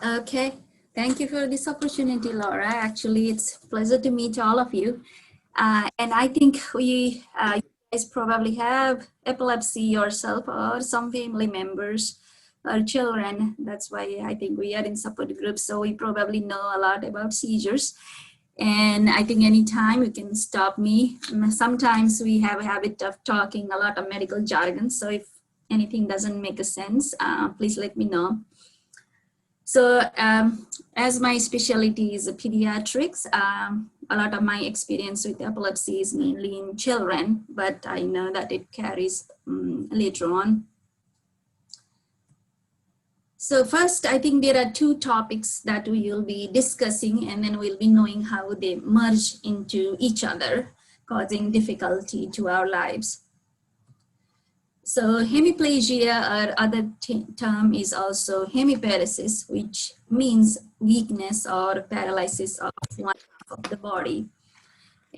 Okay, thank you for this opportunity, Laura. Actually, it's a pleasure to meet all of you. And I think you guys probably have epilepsy yourself or some family members or children. That's why I think we are in support groups. So we probably know a lot about seizures. And I think anytime you can stop me. Sometimes we have a habit of talking a lot of medical jargon. So if anything doesn't make a sense, please let me know. So as my specialty is pediatrics, a lot of my experience with epilepsy is mainly in children, but I know that it carries later on. So first, I think there are two topics that we will be discussing, and then we'll be knowing how they merge into each other, causing difficulty to our lives. So hemiplegia, or other term is also hemiparesis, which means weakness or paralysis of one half of the body.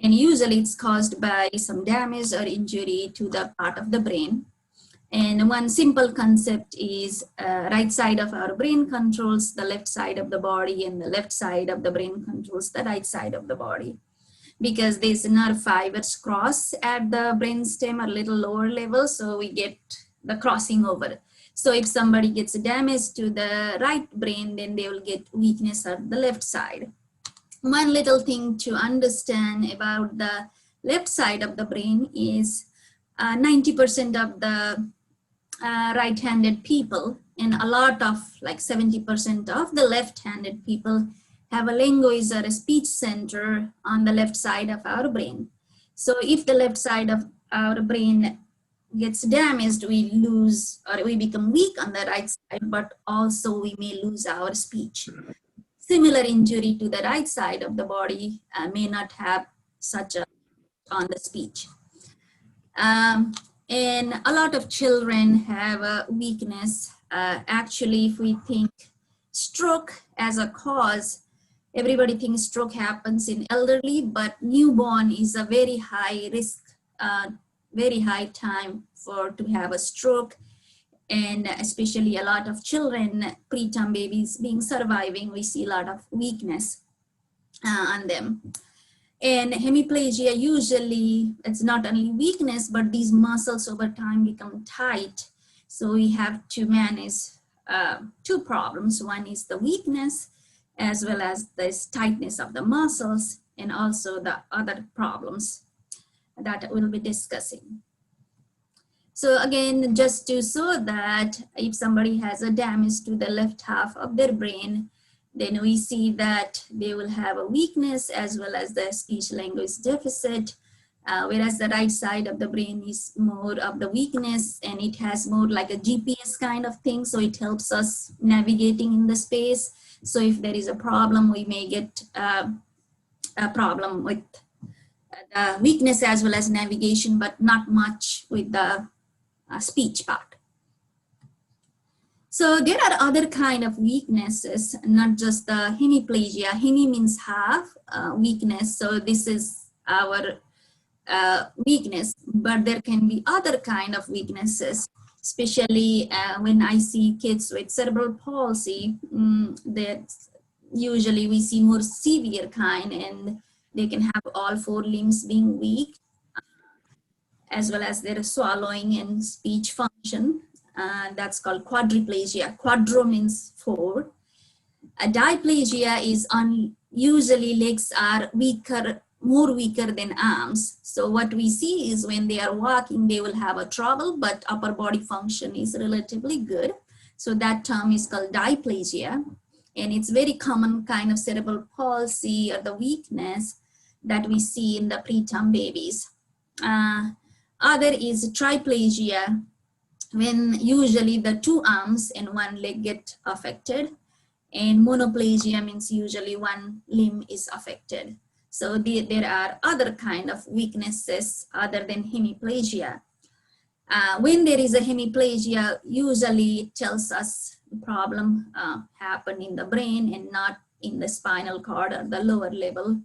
And usually it's caused by some damage or injury to the part of the brain. And one simple concept is right side of our brain controls the left side of the body, and the left side of the brain controls the right side of the body. Because these nerve fibers cross at the brainstem a little lower level, so we get the crossing over. So if somebody gets damage to the right brain, then they will get weakness at the left side. One little thing to understand about the left side of the brain is 90% of the right-handed people, and a lot of, like 70% of the left-handed people, have a linguist or a speech center on the left side of our brain. So if the left side of our brain gets damaged, we lose, or we become weak on the right side, but also we may lose our speech. Similar injury to the right side of the body may not have such a on the speech. And a lot of children have a weakness. Actually, if we think stroke as a cause, everybody thinks stroke happens in elderly, but newborn is a very high risk, very high time to have a stroke. And especially a lot of children, preterm babies being surviving, we see a lot of weakness on them. And hemiplegia, usually it's not only weakness, but these muscles over time become tight. So we have to manage two problems. One is the weakness, as well as this tightness of the muscles, and also the other problems that we'll be discussing. So again, just to show that if somebody has a damage to the left half of their brain, then we see that they will have a weakness as well as the speech language deficit, whereas the right side of the brain is more of the weakness, and it has more like a GPS kind of thing. So it helps us navigating in the space. So if there is a problem, we may get a problem with the weakness as well as navigation, but not much with the speech part. So there are other kind of weaknesses, not just the hemiplegia. Hemi means half, weakness. So this is our weakness, but there can be other kind of weaknesses, especially when I see kids with cerebral palsy, that usually we see more severe kind, and they can have all four limbs being weak, as well as their swallowing and speech function. That's called quadriplegia. Quadro means four. A diplegia is usually legs are weaker, more weaker than arms. So what we see is when they are walking, they will have a trouble, but upper body function is relatively good. So that term is called diplegia. And it's very common kind of cerebral palsy, or the weakness that we see in the preterm babies. Other is triplegia, when usually the two arms and one leg get affected. And monoplegia means usually one limb is affected. So there are other kind of weaknesses other than hemiplegia. When there is a hemiplegia, usually it tells us the problem happen in the brain and not in the spinal cord or the lower level.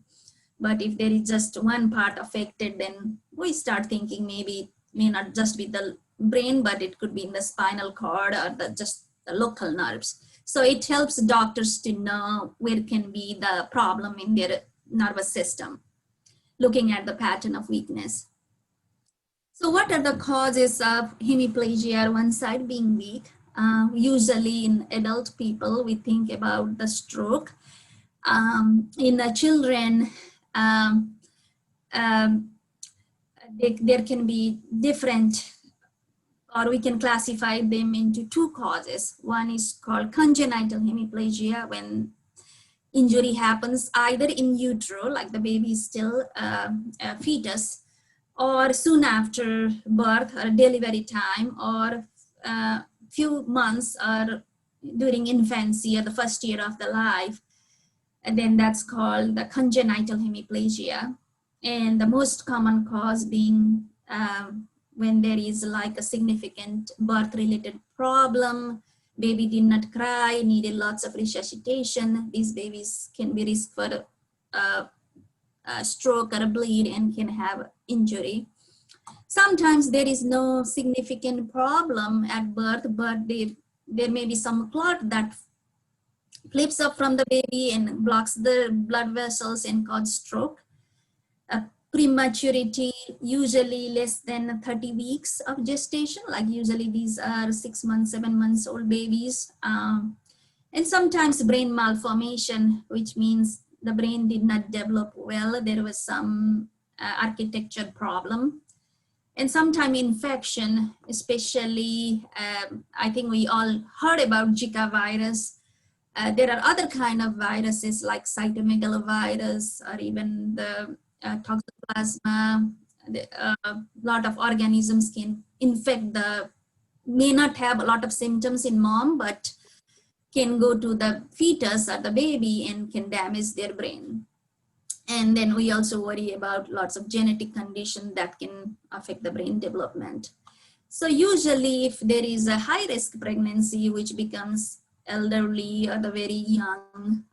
But if there is just one part affected, then we start thinking maybe it may not just be the brain, but it could be in the spinal cord or just the local nerves. So it helps doctors to know where can be the problem in their nervous system, looking at the pattern of weakness. So what are the causes of hemiplegia? One side being weak. Usually in adult people, we think about the stroke. In the children, there can be different, or we can classify them into two causes. One is called congenital hemiplegia, when injury happens either in utero, like the baby is still a fetus, or soon after birth or delivery time, or few months or during infancy or the first year of the life. And then that's called the congenital hemiplegia. And the most common cause being when there is like a significant birth-related problem, baby did not cry, needed lots of resuscitation. These babies can be risk for a stroke or a bleed and can have injury. Sometimes there is no significant problem at birth, but there may be some clot that flips up from the baby and blocks the blood vessels and cause stroke. Prematurity, usually less than 30 weeks of gestation, like usually these are 6 months, 7 months old babies. And sometimes brain malformation, which means the brain did not develop well. There was some architecture problem. And sometimes infection, especially, I think we all heard about Zika virus. There are other kind of viruses like cytomegalovirus or even the toxoplasma. A lot of organisms can infect may not have a lot of symptoms in mom, but can go to the fetus or the baby and can damage their brain. And then we also worry about lots of genetic conditions that can affect the brain development. So usually if there is a high risk pregnancy, which becomes elderly or the very young,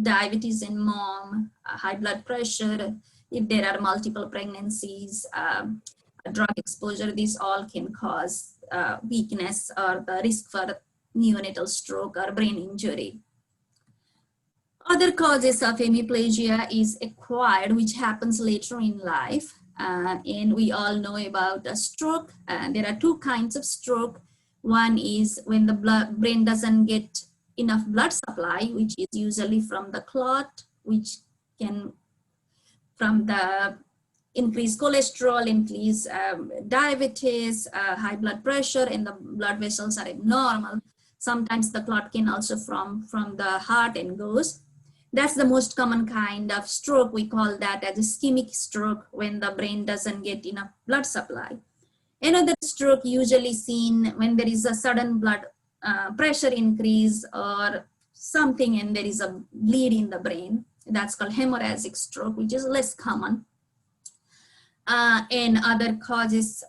diabetes in mom, high blood pressure, if there are multiple pregnancies, drug exposure, these all can cause weakness or the risk for neonatal stroke or brain injury. Other causes of hemiplegia is acquired, which happens later in life. And we all know about a stroke. There are two kinds of stroke. One is when the brain doesn't get enough blood supply, which is usually from the clot, which can from the increased cholesterol, increased diabetes, high blood pressure, and the blood vessels are abnormal. Sometimes the clot can also from the heart and goes. That's the most common kind of stroke. We call that as ischemic stroke, when the brain doesn't get enough blood supply. Another stroke usually seen when there is a sudden blood pressure increase or something and there is a bleed in the brain. That's called hemorrhagic stroke, which is less common. And other causes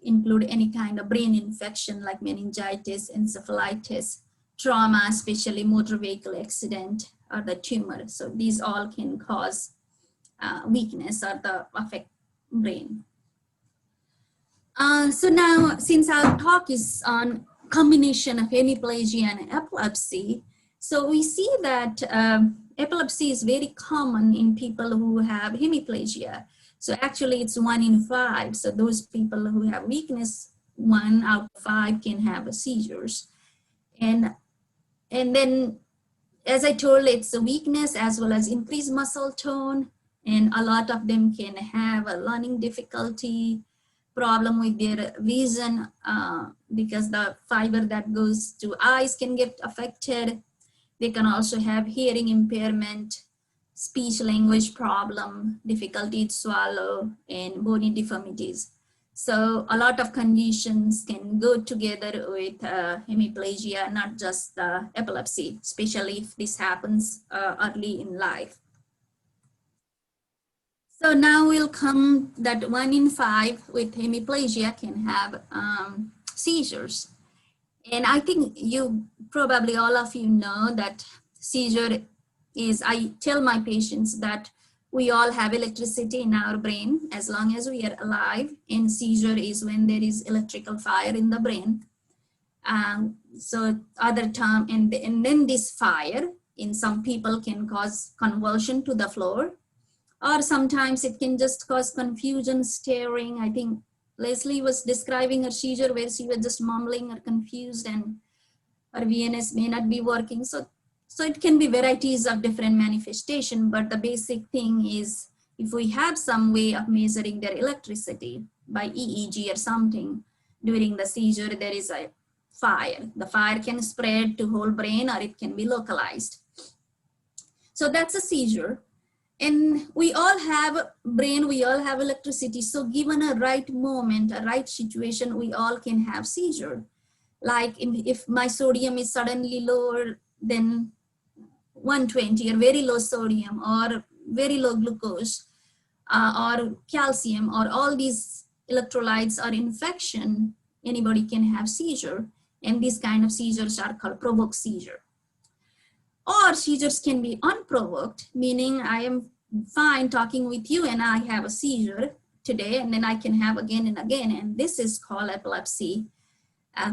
include any kind of brain infection like meningitis, encephalitis, trauma, especially motor vehicle accident, or the tumor. So these all can cause weakness or the affect brain. So now, since our talk is on combination of hemiplegia and epilepsy, so we see that epilepsy is very common in people who have hemiplegia. So actually it's 1 in 5. So those people who have weakness, 1 out of 5 can have seizures. And then, as I told, it's a weakness as well as increased muscle tone, and a lot of them can have a learning difficulty, problem with their vision because the fiber that goes to eyes can get affected. They can also have hearing impairment, speech language problem, difficulty to swallow, and bony deformities. So a lot of conditions can go together with hemiplegia, not just epilepsy, especially if this happens early in life. So now we'll come that 1 in 5 with hemiplegia can have seizures. And I think you probably all of you know that seizure is, I tell my patients that we all have electricity in our brain as long as we are alive, and seizure is when there is electrical fire in the brain. So other term, and then this fire in some people can cause convulsion to the floor, or sometimes it can just cause confusion, staring. I think Leslie was describing her seizure where she was just mumbling or confused and her VNS may not be working. So it can be varieties of different manifestation, but the basic thing is if we have some way of measuring their electricity by EEG or something during the seizure, there is a fire. The fire can spread to whole brain or it can be localized. So that's a seizure. And we all have brain, we all have electricity. So given a right moment, a right situation, we all can have seizure. Like if my sodium is suddenly lower than 120 or very low sodium or very low glucose or calcium or all these electrolytes or infection, anybody can have seizure. And these kind of seizures are called provoked seizure. Or seizures can be unprovoked, meaning I am fine talking with you and I have a seizure today and then I can have again and again. And this is called epilepsy,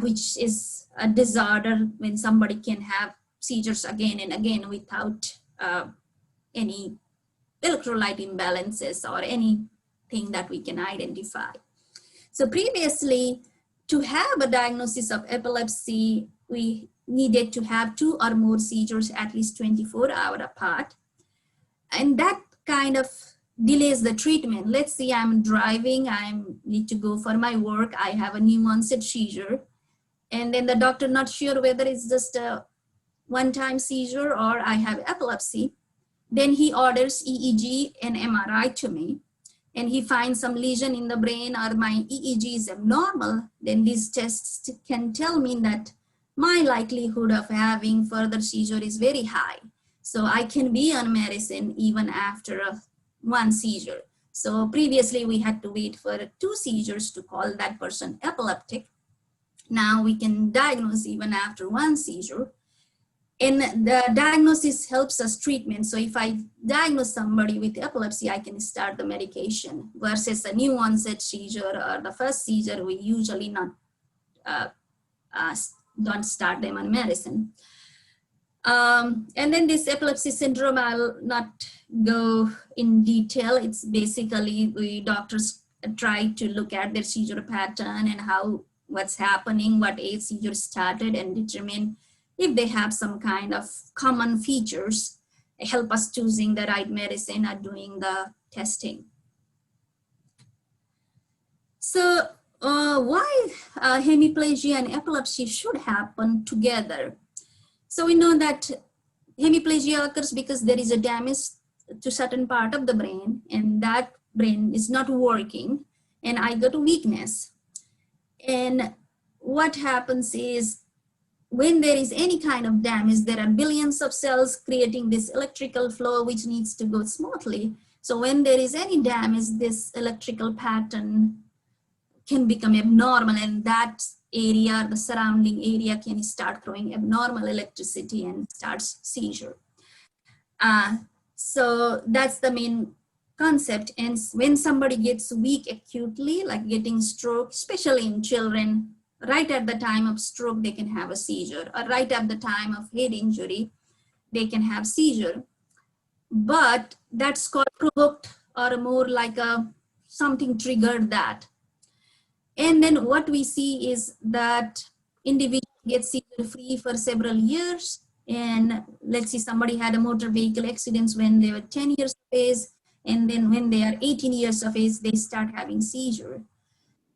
which is a disorder when somebody can have seizures again and again without any electrolyte imbalances or anything that we can identify. So previously, to have a diagnosis of epilepsy, we needed to have 2 or more seizures at least 24 hours apart. And that kind of delays the treatment. Let's say I'm driving, I need to go for my work, I have a new onset seizure, and then the doctor not sure whether it's just a one-time seizure or I have epilepsy. Then he orders EEG and MRI to me, and he finds some lesion in the brain or my EEG is abnormal. Then these tests can tell me that my likelihood of having further seizure is very high. So I can be on medicine even after one seizure. So previously we had to wait for 2 seizures to call that person epileptic. Now we can diagnose even after 1 seizure. And the diagnosis helps us treatment. So if I diagnose somebody with epilepsy, I can start the medication versus a new onset seizure or the first seizure, we usually don't start them on medicine. And then this epilepsy syndrome, I'll not go in detail. It's basically we doctors try to look at their seizure pattern and what's happening, what age seizure started, and determine if they have some kind of common features, help us choosing the right medicine or doing the testing. So why hemiplegia and epilepsy should happen together? So we know that hemiplegia occurs because there is a damage to certain part of the brain and that brain is not working and I go to weakness. And what happens is when there is any kind of damage, there are billions of cells creating this electrical flow which needs to go smoothly. So when there is any damage, this electrical pattern can become abnormal and that area, the surrounding area can start throwing abnormal electricity and starts seizure. So that's the main concept. And when somebody gets weak acutely, like getting stroke, especially in children, right at the time of stroke, they can have a seizure, or right at the time of head injury, they can have seizure. But that's called provoked or more like something triggered that. And then what we see is that individual gets seizure free for several years. And let's say somebody had a motor vehicle accidents when they were 10 years of age. And then when they are 18 years of age, they start having seizure.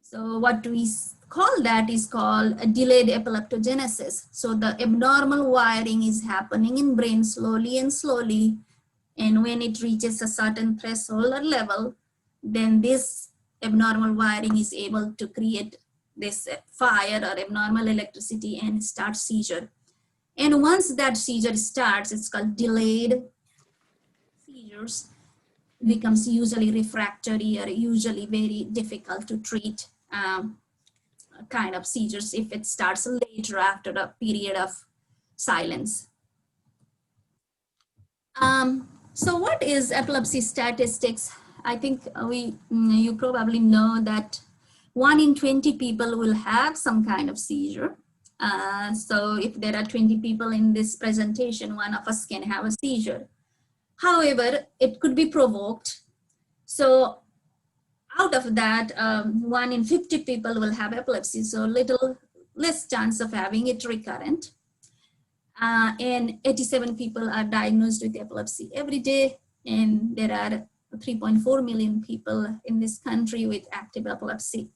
So what we call that is called a delayed epileptogenesis. So the abnormal wiring is happening in brain slowly and slowly. And when it reaches a certain threshold or level, then this abnormal wiring is able to create this fire or abnormal electricity and start seizure. And once that seizure starts, it's called delayed seizures, becomes usually refractory or usually very difficult to treat kind of seizures if it starts later after a period of silence. So what is epilepsy statistics? I think you probably know that 1 in 20 people will have some kind of seizure. So if there are 20 people in this presentation, one of us can have a seizure. However, it could be provoked. So out of that, 1 in 50 people will have epilepsy, so little less chance of having it recurrent. And 87 people are diagnosed with epilepsy every day, and there are 3.4 million people in this country with active epilepsy.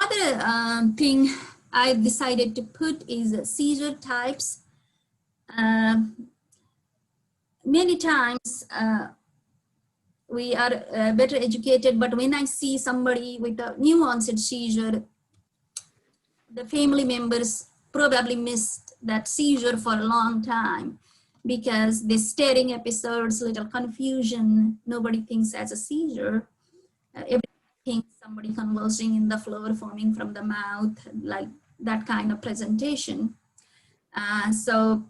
Other thing I decided to put is seizure types. Many times we are better educated, but when I see somebody with a new onset seizure, the family members probably missed that seizure for a long time because the staring episodes, little confusion, nobody thinks as a seizure. Everybody thinks somebody convulsing in the floor, foaming from the mouth, like that kind of presentation. So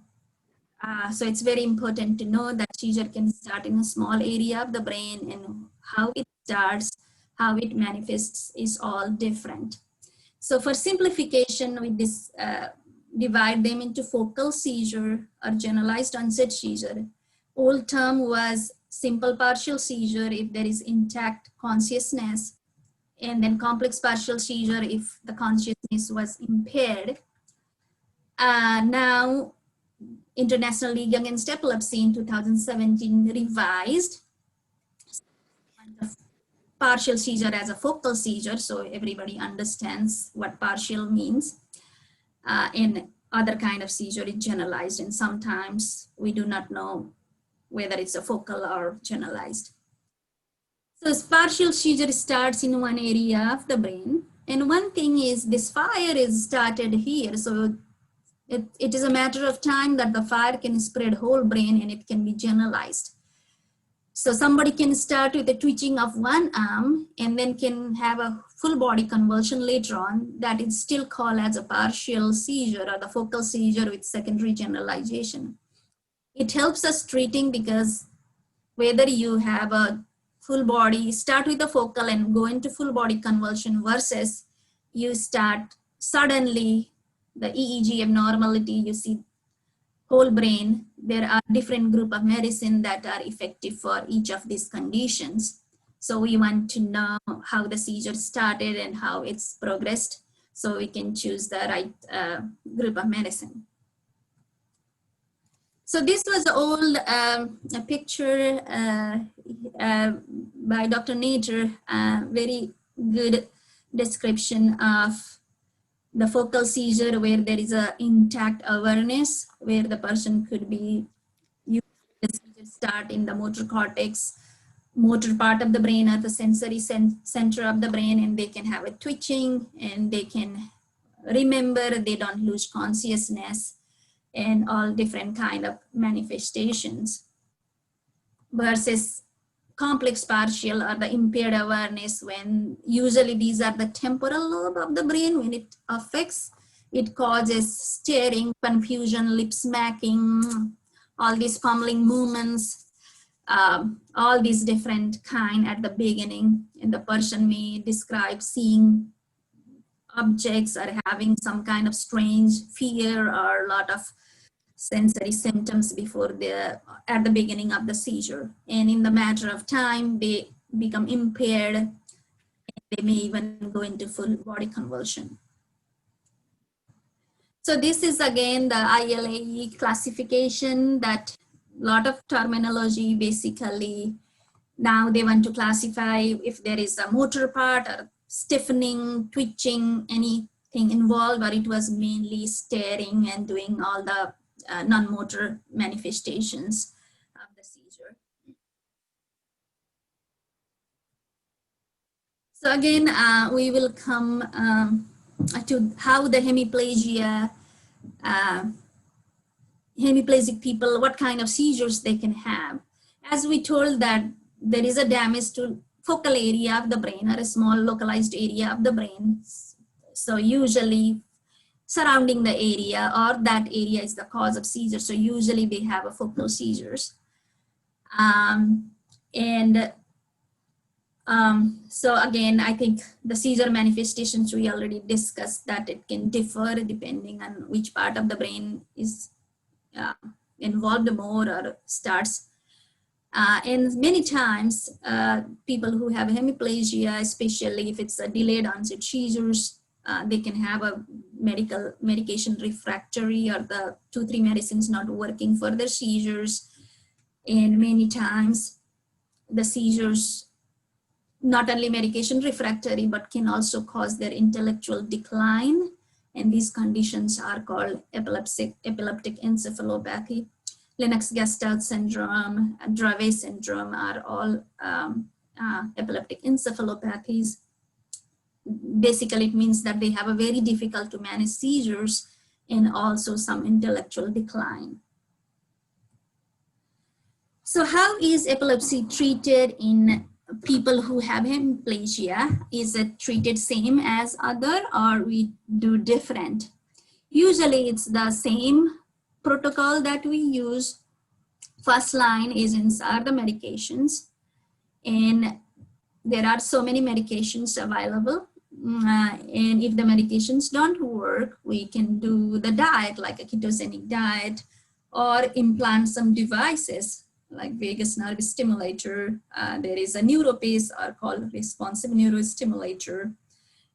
it's very important to know that seizure can start in a small area of the brain, and how it starts, how it manifests is all different. So for simplification, we divide them into focal seizure or generalized onset seizure. Old term was simple partial seizure if there is intact consciousness, and then complex partial seizure if the consciousness was impaired. Now, International League Against Epilepsy in 2017 revised partial seizure as a focal seizure, so everybody understands what partial means. And other kind of seizure is generalized, and sometimes we do not know whether it's a focal or generalized. So partial seizure starts in one area of the brain, and one thing is this fire is started here, so it is a matter of time that the fire can spread whole brain and it can be generalized. So somebody can start with the twitching of one arm and then can have a full body convulsion later on, that is still called as a partial seizure or the focal seizure with secondary generalization. It helps us treating because whether you have a full body, start with the focal and go into full body convulsion versus you start suddenly the EEG abnormality, you see whole brain, there are different group of medicine that are effective for each of these conditions. So we want to know how the seizure started and how it's progressed, so we can choose the right group of medicine. So this was an old a picture by Dr. Nader, very good description of the focal seizure where there is a intact awareness, where the person could be using the seizure start in the motor cortex, motor part of the brain or the sensory center of the brain, and they can have a twitching and they can remember, they don't lose consciousness, and all different kind of manifestations. Versus complex partial or the impaired awareness, when usually these are the temporal lobe of the brain, when it affects, it causes staring, confusion, lip smacking, all these pummeling movements, all these different kind at the beginning, and the person may describe seeing objects or having some kind of strange fear or a lot of sensory symptoms before at the beginning of the seizure, and in the matter of time they become impaired, and they may even go into full body convulsion. So this is again the ILAE classification, that lot of terminology. Basically now they want to classify if there is a motor part or stiffening, twitching, anything involved, or it was mainly staring and doing all the non-motor manifestations of the seizure. So again, we will come to how the hemiplegia, hemiplegic people, what kind of seizures they can have. As we told that there is a damage to focal area of the brain or a small localized area of the brain. So usually surrounding the area or that area is the cause of seizure. So usually they have a focal seizures. And So again, I think the seizure manifestations, we already discussed that it can differ depending on which part of the brain is involved more or starts. And many times, people who have hemiplegia, especially if it's a delayed onset seizures, they can have a medication refractory, or the 2-3 medicines not working for their seizures. And many times the seizures, not only medication refractory, but can also cause their intellectual decline. And these conditions are called epileptic encephalopathy. Lennox-Gastaut syndrome, Dravet syndrome are all epileptic encephalopathies. Basically, it means that they have a very difficult to manage seizures and also some intellectual decline. So how is epilepsy treated in people who have hemiplegia? Is it treated same as other, or we do different? Usually it's the same protocol that we use. First line is inside the medications, and there are so many medications available. And if the medications don't work, we can do the diet, like a ketogenic diet, or implant some devices like vagus nerve stimulator. There is a neuropace, or called responsive neurostimulator.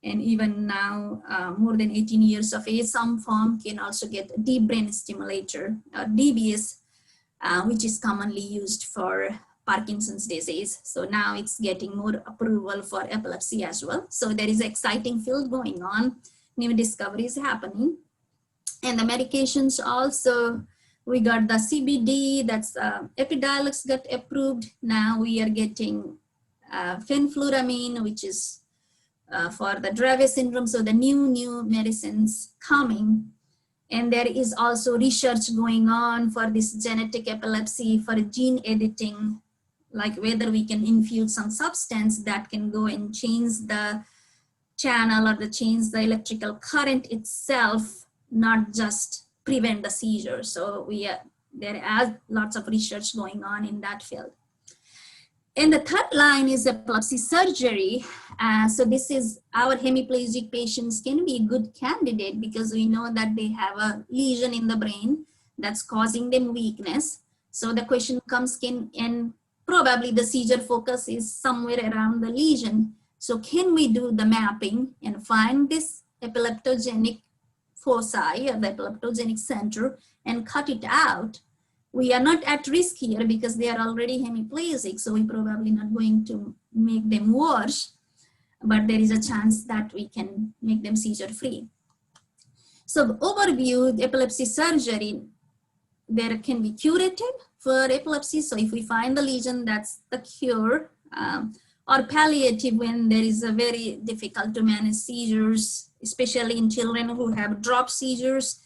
And even now, more than 18 years of age, some form can also get a deep brain stimulator, or DBS, which is commonly used for Parkinson's disease. So now it's getting more approval for epilepsy as well. So there is an exciting field going on, new discoveries happening. And the medications also, we got the CBD, that's Epidiolex got approved. Now we are getting fenfluramine, which is for the Dravet syndrome. So the new medicines coming. And there is also research going on for this genetic epilepsy, for gene editing, like whether we can infuse some substance that can go and change the channel or change the electrical current itself, not just prevent the seizure. So there are lots of research going on in that field. And the third line is epilepsy surgery. So this is, our hemiplegic patients can be a good candidate because we know that they have a lesion in the brain that's causing them weakness. So the question comes, and probably the seizure focus is somewhere around the lesion. So can we do the mapping and find this epileptogenic foci, or the epileptogenic center, and cut it out? We are not at risk here because they are already hemiplegic, so we're probably not going to make them worse, but there is a chance that we can make them seizure free. So overview, epilepsy surgery, there can be curative for epilepsy. So if we find the lesion, that's the cure, or palliative when there is a very difficult to manage seizures, especially in children who have drop seizures.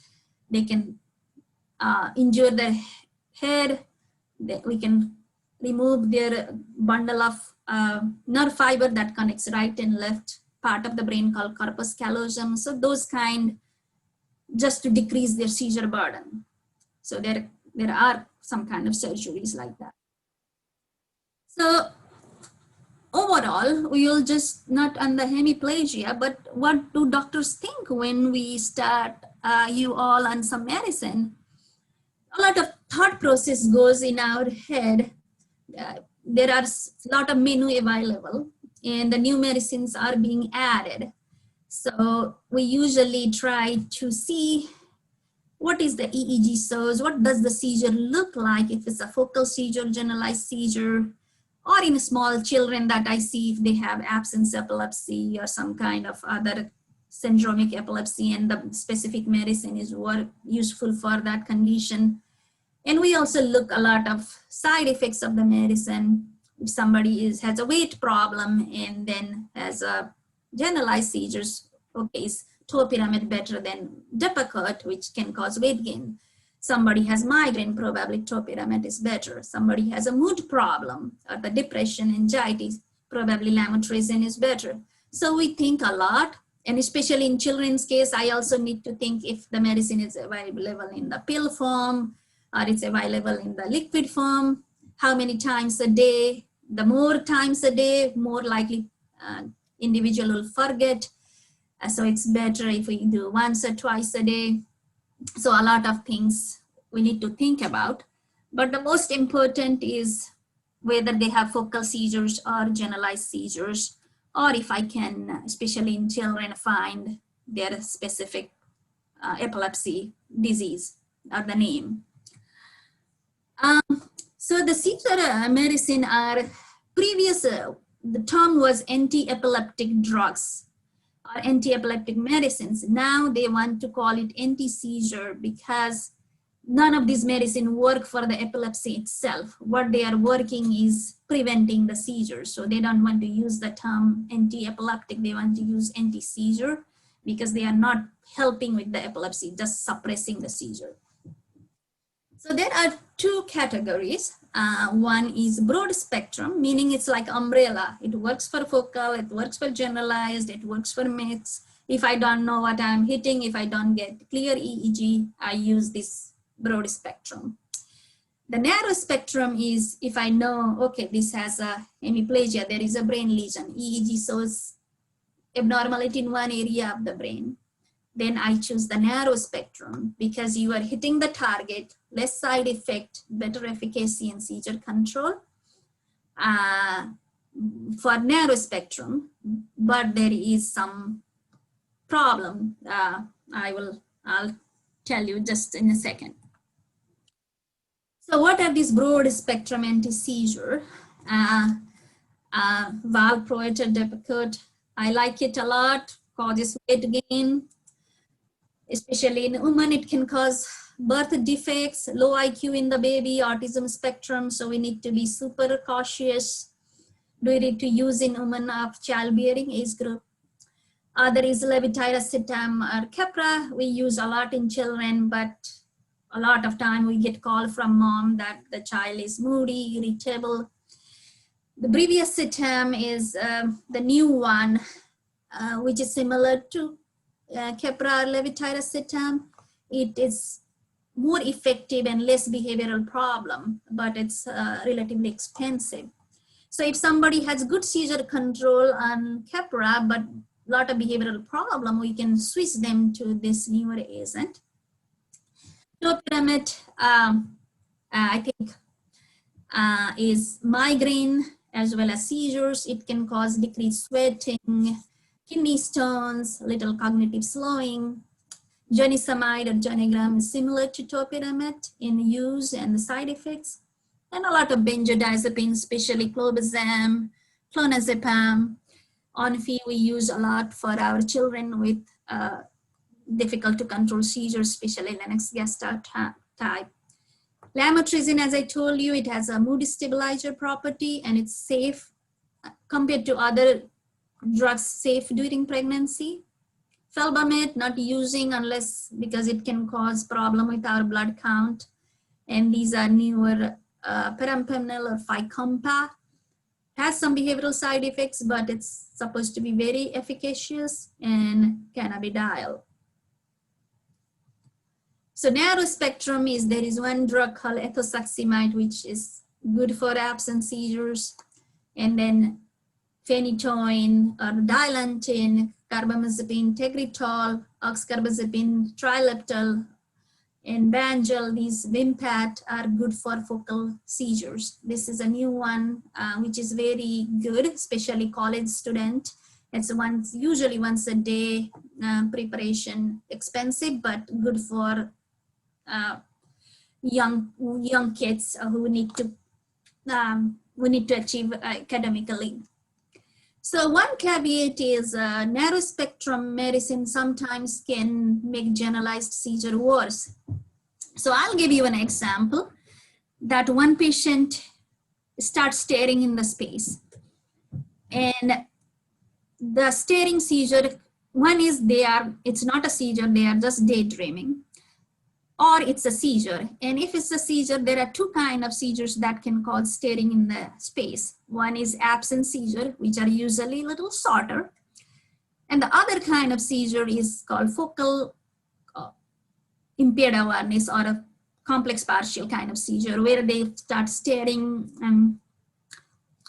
They can injure the head, we can remove their bundle of nerve fiber that connects right and left part of the brain called corpus callosum. So those kind, just to decrease their seizure burden. So there are some kind of surgeries like that. So overall, we will just not on the hemiplegia, but what do doctors think when we start you all on some medicine? A lot of thought process goes in our head. There are a lot of menu available, and the new medicines are being added. So we usually try to see what is the EEG source, what does the seizure look like, if it's a focal seizure, generalized seizure, or in small children that I see if they have absence epilepsy or some kind of other syndromic epilepsy, and the specific medicine is useful for that condition. And we also look a lot of side effects of the medicine. If somebody has a weight problem and then has a generalized seizures, okay, is topiramate better than Depakote, which can cause weight gain? Somebody has migraine, probably topiramate is better. Somebody has a mood problem or the depression, anxiety, probably lamotrigine is better. So we think a lot, and especially in children's case, I also need to think if the medicine is available in the pill form or it's available in the liquid form, how many times a day the more times a day, more likely individual will forget. So it's better if we do once or twice a day. So a lot of things we need to think about. But the most important is whether they have focal seizures or generalized seizures, or if I can, especially in children, find their specific epilepsy disease or the name. So the seizure medicine are previous, the term was anti-epileptic drugs or anti-epileptic medicines. Now they want to call it anti-seizure because none of these medicine work for the epilepsy itself. What they are working is preventing the seizure. So they don't want to use the term anti-epileptic, they want to use anti-seizure because they are not helping with the epilepsy, just suppressing the seizure. So there are two categories. One is broad spectrum, meaning it's like umbrella. It works for focal, it works for generalized, it works for mixed. If I don't know what I'm hitting, if I don't get clear EEG, I use this broad spectrum. The narrow spectrum is if I know, okay, this has a hemiplegia, there is a brain lesion, EEG shows abnormality in one area of the brain. Then I choose the narrow spectrum because you are hitting the target, less side effect, better efficacy in seizure control for narrow spectrum, but there is some problem. I'll tell you just in a second. So what are these broad spectrum anti-seizure? Valproate, Depakote, I like it a lot, causes weight gain. Especially in women, it can cause birth defects, low IQ in the baby, autism spectrum. So we need to be super cautious. Do we need to use in women of childbearing age group? There is levetiracetam or Keppra. We use a lot in children, but a lot of time we get call from mom that the child is moody, irritable. The breviacetam is the new one, which is similar to Keppra or levetiracetam. It is more effective and less behavioral problem, but it's relatively expensive. So if somebody has good seizure control on Keppra, but a lot of behavioral problem, we can switch them to this newer agent. Topiramate, I think, is migraine as well as seizures. It can cause decreased sweating, kidney stones, little cognitive slowing. Jonisamide or Jonigram is similar to topiramate in use and the side effects. And a lot of benzodiazepines, especially clobazam, clonazepam. Onfi we use a lot for our children with difficult to control seizures, especially Lennox-Gastaut type. Lamotrigine, as I told you, it has a mood stabilizer property and it's safe compared to other drugs, safe during pregnancy. Felbamate, not using unless because it can cause problem with our blood count. And these are newer perampanel or Ficompa. Has some behavioral side effects, but it's supposed to be very efficacious, and cannabidiol. So narrow spectrum is there is one drug called ethosuximide, which is good for absent seizures, and then phenytoin or dilantin, carbamazepine, tegretol, oxcarbazepine, trileptal, and Banjal, these Vimpat are good for focal seizures. This is a new one, which is very good, especially college student. It's usually once a day preparation, expensive, but good for young kids who need to achieve academically. So one caveat is narrow spectrum medicine sometimes can make generalized seizure worse. So I'll give you an example that one patient starts staring in the space, and the staring seizure, one is it's not a seizure, they are just daydreaming, or it's a seizure. And if it's a seizure, there are two kinds of seizures that can cause staring in the space. One is absent seizure, which are usually a little shorter. And the other kind of seizure is called focal impaired awareness, or a complex partial kind of seizure, where they start staring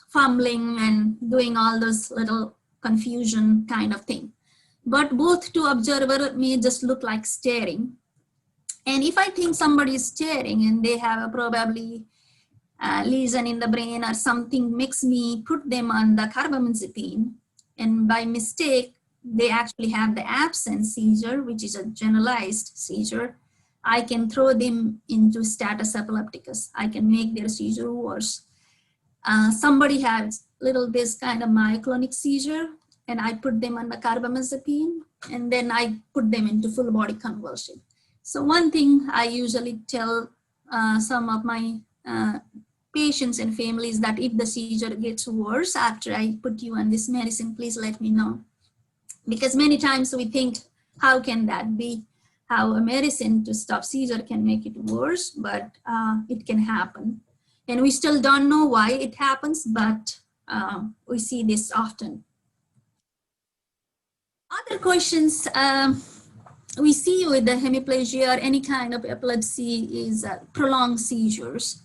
fumbling and doing all those little confusion kind of thing. But both to observer may just look like staring. And if I think somebody is staring and they have a probably lesion in the brain or something, makes me put them on the carbamazepine, and by mistake they actually have the absent seizure, which is a generalized seizure, I can throw them into status epilepticus. I can make their seizure worse. Somebody has little this kind of myoclonic seizure, and I put them on the carbamazepine, and then I put them into full body convulsion. So one thing I usually tell some of my patients and families that if the seizure gets worse after I put you on this medicine, please let me know. Because many times we think, how can that be? How a medicine to stop seizure can make it worse, but it can happen. And we still don't know why it happens, but we see this often. Other questions we see with the hemiplegia or any kind of epilepsy is prolonged seizures.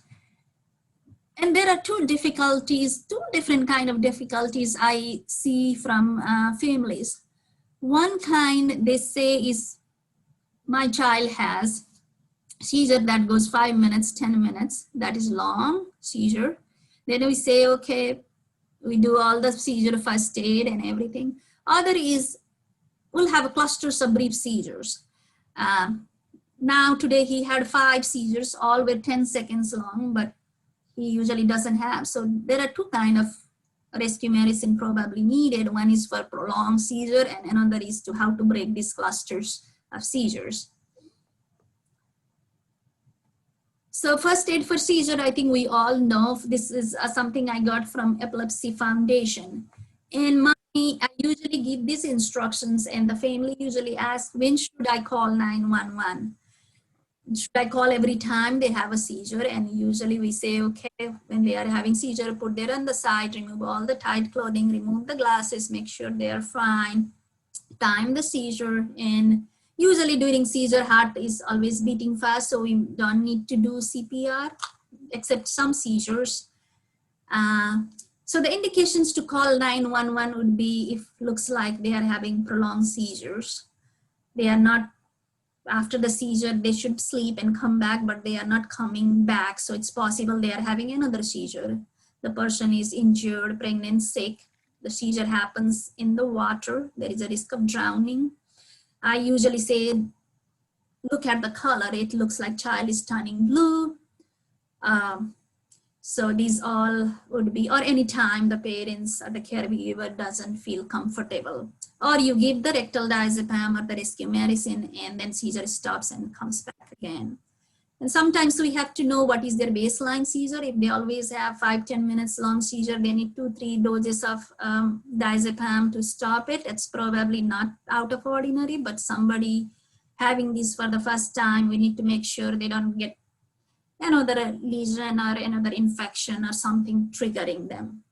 And there are two different kind of difficulties I see from families. One kind they say is, my child has seizure that goes 5 minutes, 10 minutes, that is long seizure. Then we say, okay, we do all the seizure first aid and everything. Other is, we'll have clusters of brief seizures. Now today he had 5 seizures, all were 10 seconds long, but he usually doesn't have. So there are two kind of rescue medicine probably needed. One is for prolonged seizure, and another is to how to break these clusters of seizures. So first aid for seizure, I think we all know. This is something I got from Epilepsy Foundation. And I usually give these instructions, and the family usually asks, when should I call 911? Should I call every time they have a seizure? And usually we say, okay, when they are having seizure, put them on the side, remove all the tight clothing, remove the glasses, make sure they are fine, time the seizure. And usually during seizure, heart is always beating fast, so we don't need to do CPR, except some seizures. So the indications to call 911 would be if looks like they are having prolonged seizures. They are not, after the seizure, they should sleep and come back, but they are not coming back. So it's possible they are having another seizure. The person is injured, pregnant, sick. The seizure happens in the water. There is a risk of drowning. I usually say, look at the color. It looks like child is turning blue. So these all would be, or any time the parents or the caregiver doesn't feel comfortable. Or you give the rectal diazepam or the rescue medicine, and then seizure stops and comes back again. And sometimes we have to know what is their baseline seizure. If they always have 5-10 minutes long seizure, they need 2-3 doses of diazepam to stop it. It's probably not out of ordinary, but somebody having this for the first time, we need to make sure they don't get another lesion or another infection or something triggering them.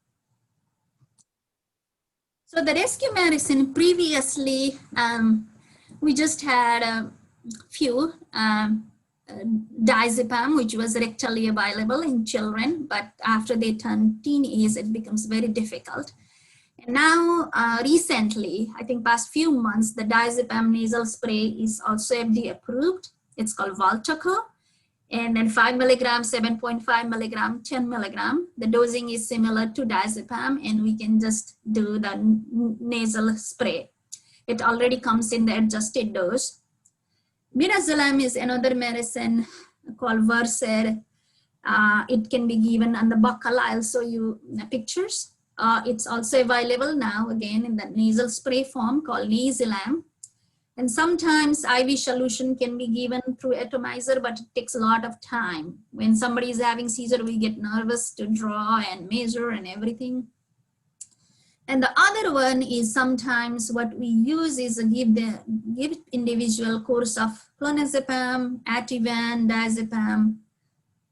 So the rescue medicine previously, we just had a few diazepam, which was rectally available in children, but after they turn teenage, it becomes very difficult. And now, recently, I think past few months, the diazepam nasal spray is also FDA approved. It's called Valtoco. And then 5 milligram, 7.5 milligram, 10 milligram. The dosing is similar to diazepam, and we can just do the nasal spray. It already comes in the adjusted dose. Midazolam is another medicine called Versed. It can be given on the buccal. I'll show you pictures. It's also available now, again, in the nasal spray form called Nazolam. And sometimes IV solution can be given through atomizer, but it takes a lot of time. When somebody is having seizure, we get nervous to draw and measure and everything. And the other one is sometimes what we use is give individual course of clonazepam, Ativan, diazepam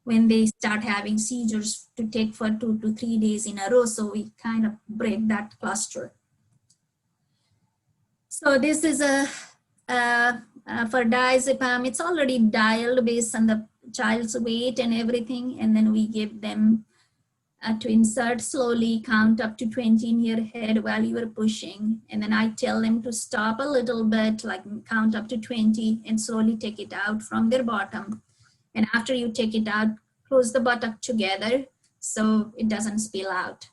when they start having seizures to take for 2 to 3 days in a row. So we kind of break that cluster. So this is for diazepam. It's already dialed based on the child's weight and everything, and then we give them to insert slowly, count up to 20 in your head while you are pushing. And then I tell them to stop a little bit, like count up to 20 and slowly take it out from their bottom. And after you take it out, close the buttock together so it doesn't spill out.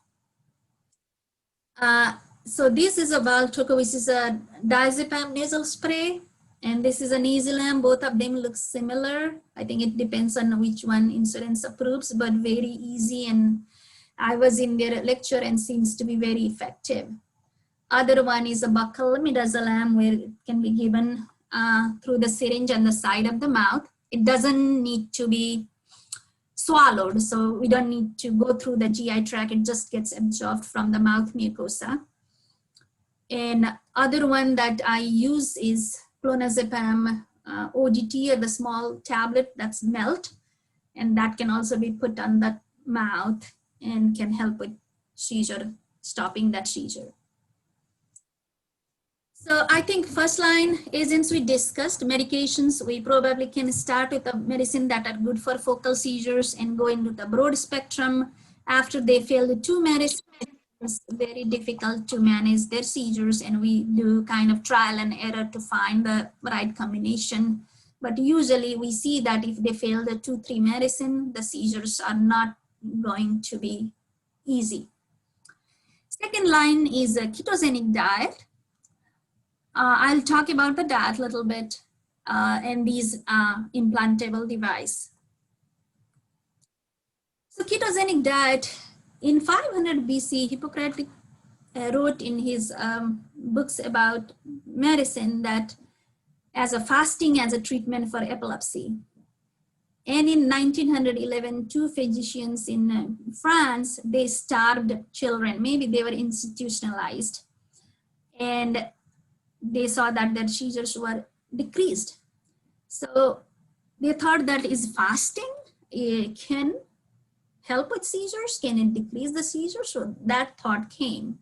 So this is a Valtoco, which is a diazepam nasal spray. And this is an Easylam. Both of them look similar. I think it depends on which one insurance approves, but very easy. And I was in their lecture and seems to be very effective. Other one is a buccal midazolam, where it can be given through the syringe on the side of the mouth. It doesn't need to be swallowed, so we don't need to go through the GI tract. It just gets absorbed from the mouth mucosa. And other one that I use is clonazepam ODT, or the small tablet that's melt, and that can also be put on the mouth and can help with seizure, stopping that seizure. So I think first line agents we discussed, medications, we probably can start with the medicine that are good for focal seizures and go into the broad spectrum. After they fail the two medicines, it's very difficult to manage their seizures, and we do kind of trial and error to find the right combination. But usually we see that if they fail the 2-3 medicine, the seizures are not going to be easy. Second line is a ketogenic diet. I'll talk about the diet a little bit and these implantable device. So ketogenic diet, in 500 BC, Hippocrates wrote in his books about medicine that as a fasting as a treatment for epilepsy. And in 1911, two physicians in France, they starved children. Maybe they were institutionalized. And they saw that their seizures were decreased. So they thought that is fasting can help with seizures? Can it decrease the seizures? So that thought came.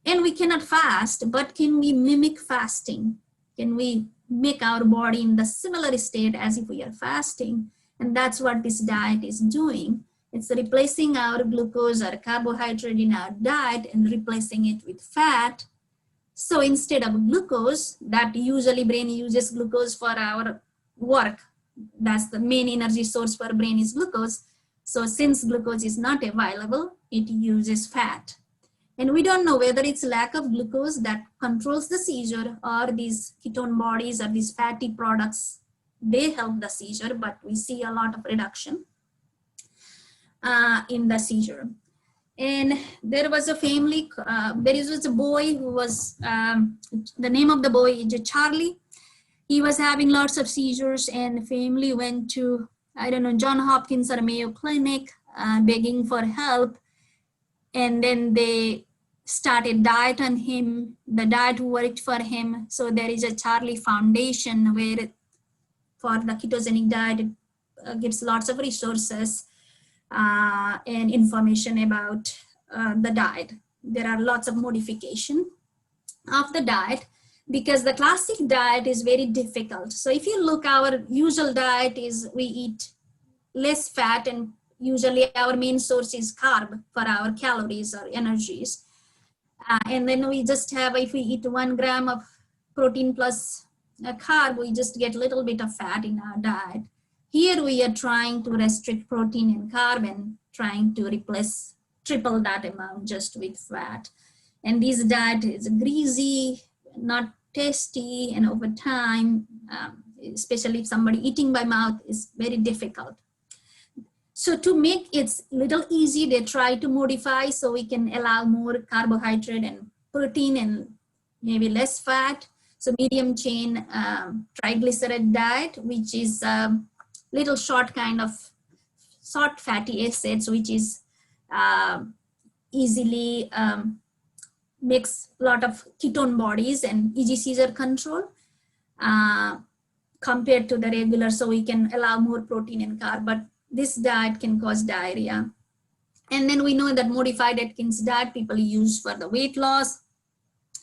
And we cannot fast, but can we mimic fasting? Can we make our body in the similar state as if we are fasting? And that's what this diet is doing. It's replacing our glucose or carbohydrate in our diet and replacing it with fat. So instead of glucose, that usually brain uses glucose for our work. That's the main energy source for brain is glucose. So since glucose is not available, it uses fat. And we don't know whether it's lack of glucose that controls the seizure or these ketone bodies or these fatty products, they help the seizure, but we see a lot of reduction in the seizure. And there was a family, there was a boy who was, the name of the boy is Charlie. He was having lots of seizures, and family went to, I don't know, John Hopkins or Mayo Clinic begging for help. And then they started diet on him. The diet worked for him. So there is a Charlie Foundation where for the ketogenic diet, it gives lots of resources and information about the diet. There are lots of modification of the diet because the classic diet is very difficult. So if you look, our usual diet is we eat less fat, and usually our main source is carb for our calories or energies. And then we just have, if we eat 1 gram of protein plus carb, we just get a little bit of fat in our diet. Here we are trying to restrict protein and carb and trying to replace triple that amount just with fat. And this diet is greasy, not tasty, and over time, especially if somebody eating by mouth, is very difficult. So to make it little easy, they try to modify so we can allow more carbohydrate and protein and maybe less fat. So medium chain triglyceride diet, which is little short kind of short fatty acids, which is easily makes a lot of ketone bodies and easy seizure control compared to the regular, so we can allow more protein and carb, but this diet can cause diarrhea. And then we know that modified Atkins diet people use for the weight loss,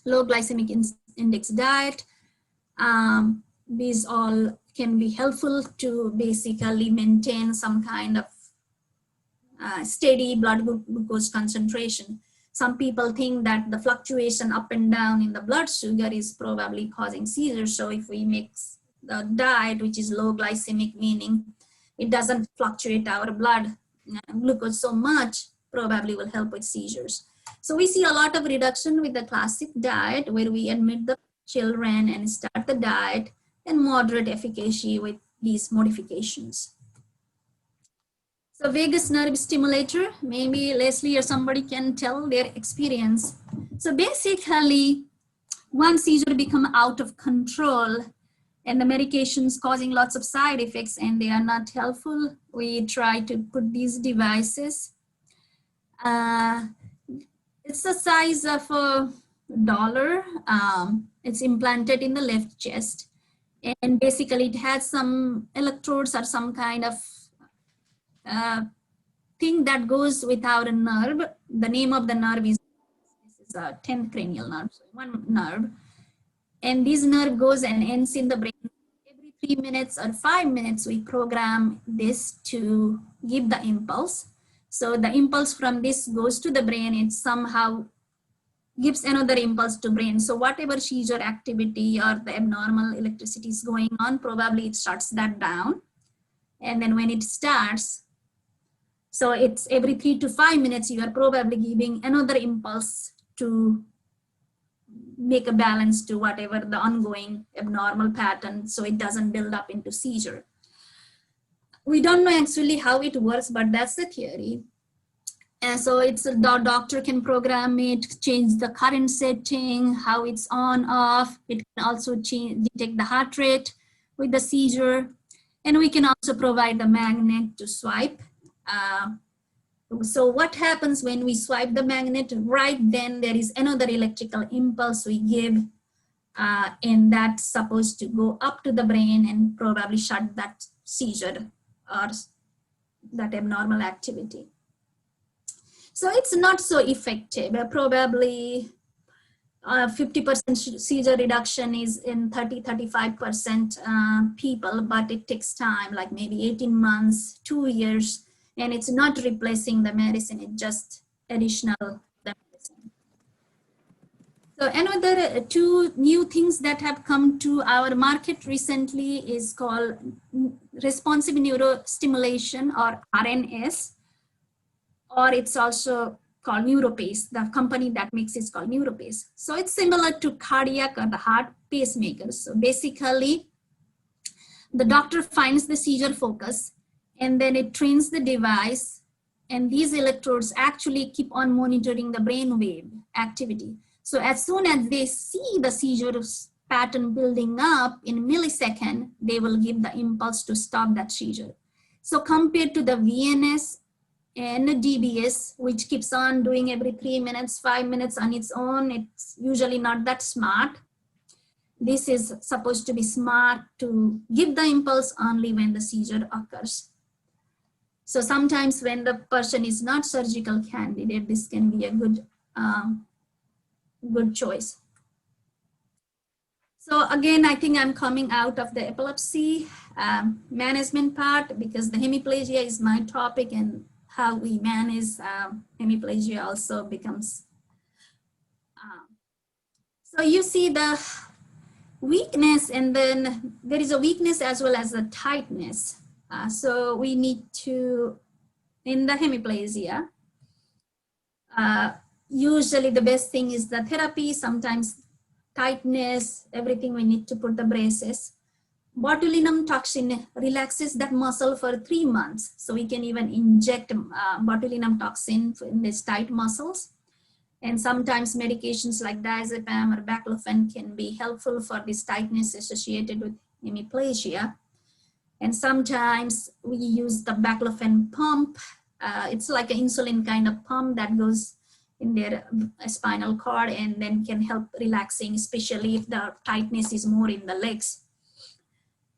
low glycemic index diet. These all can be helpful to basically maintain some kind of steady blood glucose concentration. Some people think that the fluctuation up and down in the blood sugar is probably causing seizures. So if we mix the diet, which is low glycemic, meaning it doesn't fluctuate our blood glucose so much, probably will help with seizures. So we see a lot of reduction with the classic diet, where we admit the children and start the diet, and moderate efficacy with these modifications. So vagus nerve stimulator, maybe Leslie or somebody can tell their experience. So basically, once seizure become out of control and the medications causing lots of side effects and they are not helpful, we try to put these devices. It's the size of a dollar. It's implanted in the left chest. And basically it has some electrodes or some kind of thing that goes without a nerve. The name of the nerve is, this is a 10th cranial nerve, so one nerve. And this nerve goes and ends in the brain. Every 3 minutes or 5 minutes, we program this to give the impulse. So the impulse from this goes to the brain, it somehow gives another impulse to brain. So whatever seizure activity or the abnormal electricity is going on, probably it shuts that down. And then when it starts, so it's every 3 to 5 minutes, you are probably giving another impulse to make a balance to whatever the ongoing abnormal pattern, so it doesn't build up into seizure. We don't know actually how it works, but that's the theory. And so it's the doctor can program it, change the current setting, how it's on, off. It can also detect the heart rate with the seizure. And we can also provide the magnet to swipe. So what happens when we swipe the magnet? Right then there is another electrical impulse we give, and that's supposed to go up to the brain and probably shut that seizure or that abnormal activity. So it's not so effective. Probably 50% seizure reduction is in 30-35% people, but it takes time, like maybe 18 months, 2 years, and it's not replacing the medicine, it's just additional medicine. So another two new things that have come to our market recently is called responsive neurostimulation, or RNS, or it's also called NeuroPace. The company that makes it is called NeuroPace. So it's similar to cardiac or the heart pacemakers. So basically, the doctor finds the seizure focus and then it trains the device, and these electrodes actually keep on monitoring the brainwave activity. So as soon as they see the seizure pattern building up in millisecond, they will give the impulse to stop that seizure. So compared to the VNS and the DBS, which keeps on doing every 3 minutes, 5 minutes on its own, it's usually not that smart. This is supposed to be smart to give the impulse only when the seizure occurs. So sometimes when the person is not surgical candidate, this can be a good choice. So again, I think I'm coming out of the epilepsy management part, because the hemiplegia is my topic, and how we manage hemiplegia also becomes. So you see the weakness, and then there is a weakness as well as a tightness. So we need to, in the hemiplegia, usually the best thing is the therapy, sometimes tightness, everything we need to put the braces. Botulinum toxin relaxes that muscle for 3 months. So we can even inject botulinum toxin in these tight muscles. And sometimes medications like diazepam or baclofen can be helpful for this tightness associated with hemiplegia. And sometimes we use the baclofen pump. It's like an insulin kind of pump that goes in their spinal cord and then can help relaxing, especially if the tightness is more in the legs.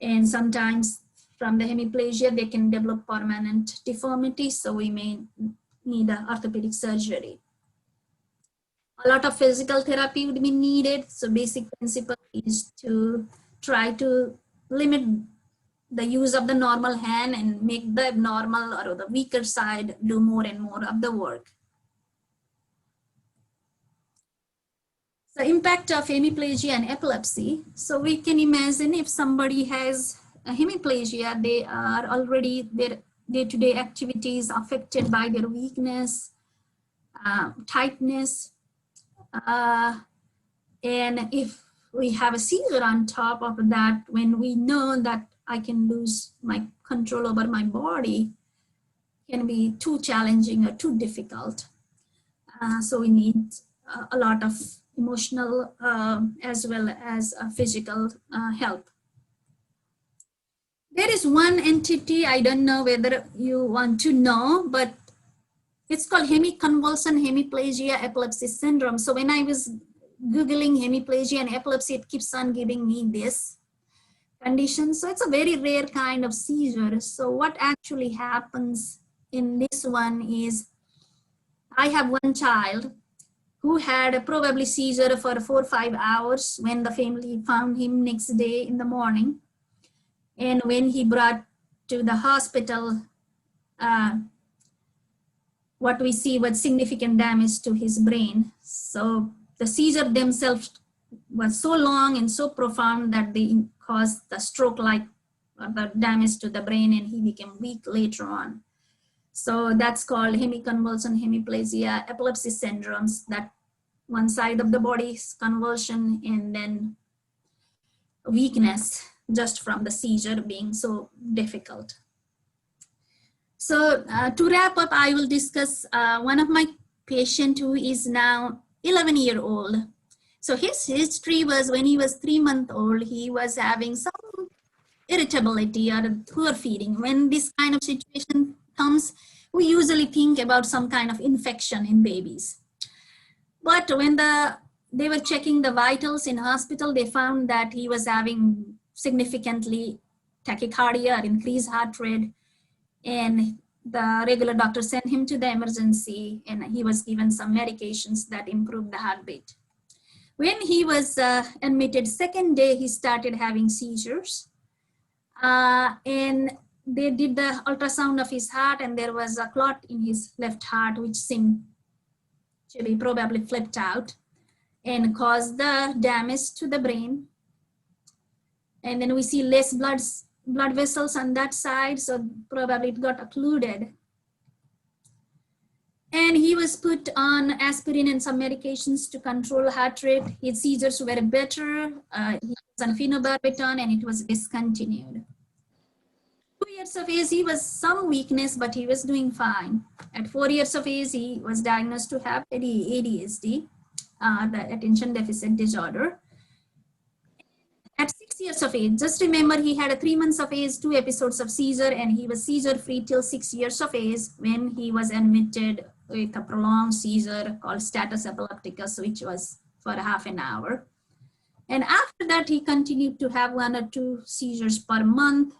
And sometimes from the hemiplegia, they can develop permanent deformity, so we may need an orthopedic surgery. A lot of physical therapy would be needed. So basic principle is to try to limit the use of the normal hand and make the abnormal or the weaker side do more and more of the work. The impact of hemiplegia and epilepsy. So we can imagine if somebody has a hemiplegia, they are already, their day-to-day activities affected by their weakness, tightness, and if we have a seizure on top of that, when we know that I can lose my control over my body, can be too challenging or too difficult. So we need a lot of emotional as well as physical help. There is one entity, I don't know whether you want to know, but it's called Hemi-convulsion-Hemiplegia-Epilepsy syndrome. So when I was Googling hemiplegia and epilepsy, it keeps on giving me this condition. So it's a very rare kind of seizure. So what actually happens in this one is, I have one child who had a probably seizure for 4 or 5 hours when the family found him next day in the morning. And when he brought to the hospital, what we see was significant damage to his brain. So the seizure themselves was so long and so profound that they caused the stroke-like the damage to the brain, and he became weak later on. So that's called Hemi-convulsion-Hemiplegia-Epilepsy syndromes, that one side of the body's convulsion and then weakness just from the seizure being so difficult. So to wrap up, I will discuss one of my patients who is now 11-year-old. So his history was, when he was 3 months old, he was having some irritability or poor feeding. When this kind of situation comes, we usually think about some kind of infection in babies. But when they were checking the vitals in hospital, they found that he was having significantly tachycardia or increased heart rate. And the regular doctor sent him to the emergency, and he was given some medications that improved the heartbeat. When he was admitted, second day, he started having seizures. And they did the ultrasound of his heart, and there was a clot in his left heart, which seemed to be probably flipped out and caused the damage to the brain. And then we see less blood vessels on that side, so probably it got occluded. And he was put on aspirin and some medications to control heart rate. His seizures were better. He was on phenobarbital, and it was discontinued. 2 years of age, he was some weakness, but he was doing fine. At 4 years of age, he was diagnosed to have ADHD, the attention deficit disorder. At 6 years of age, just remember, he had a 3 months of age, 2 episodes of seizure, and he was seizure free till 6 years of age when he was admitted with a prolonged seizure called status epilepticus, which was for half an hour. And after that, he continued to have 1 or 2 seizures per month.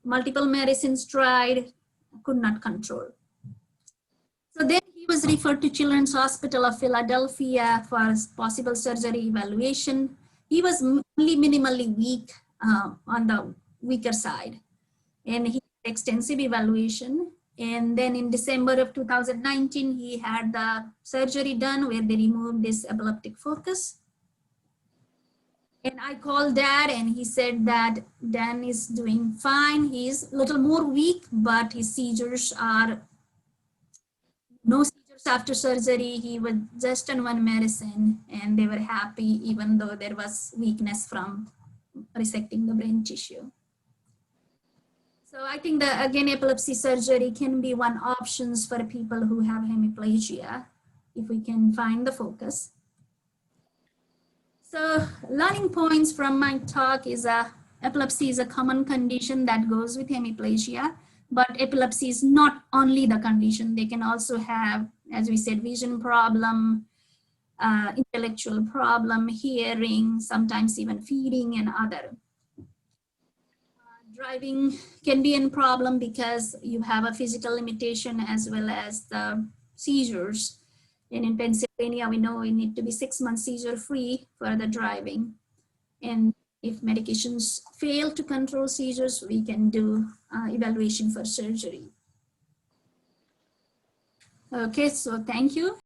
Multiple medicines tried, could not control. So then he was referred to Children's Hospital of Philadelphia for possible surgery evaluation. He was only minimally weak on the weaker side, and he had extensive evaluation. And then in December of 2019, he had the surgery done where they removed this epileptic focus. And I called Dad, and he said that Dan is doing fine. He's a little more weak, but his seizures are no seizures after surgery. He was just on 1 medicine, and they were happy even though there was weakness from resecting the brain tissue. So I think that, again, epilepsy surgery can be one option for people who have hemiplegia, if we can find the focus. So learning points from my talk is epilepsy is a common condition that goes with hemiplegia, but epilepsy is not only the condition. They can also have, as we said, vision problem, intellectual problem, hearing, sometimes even feeding and other. Driving can be a problem because you have a physical limitation as well as the seizures. And in Pennsylvania, we know we need to be 6 months seizure free for the driving. And If medications fail to control seizures, we can do evaluation for surgery. Okay, so thank you.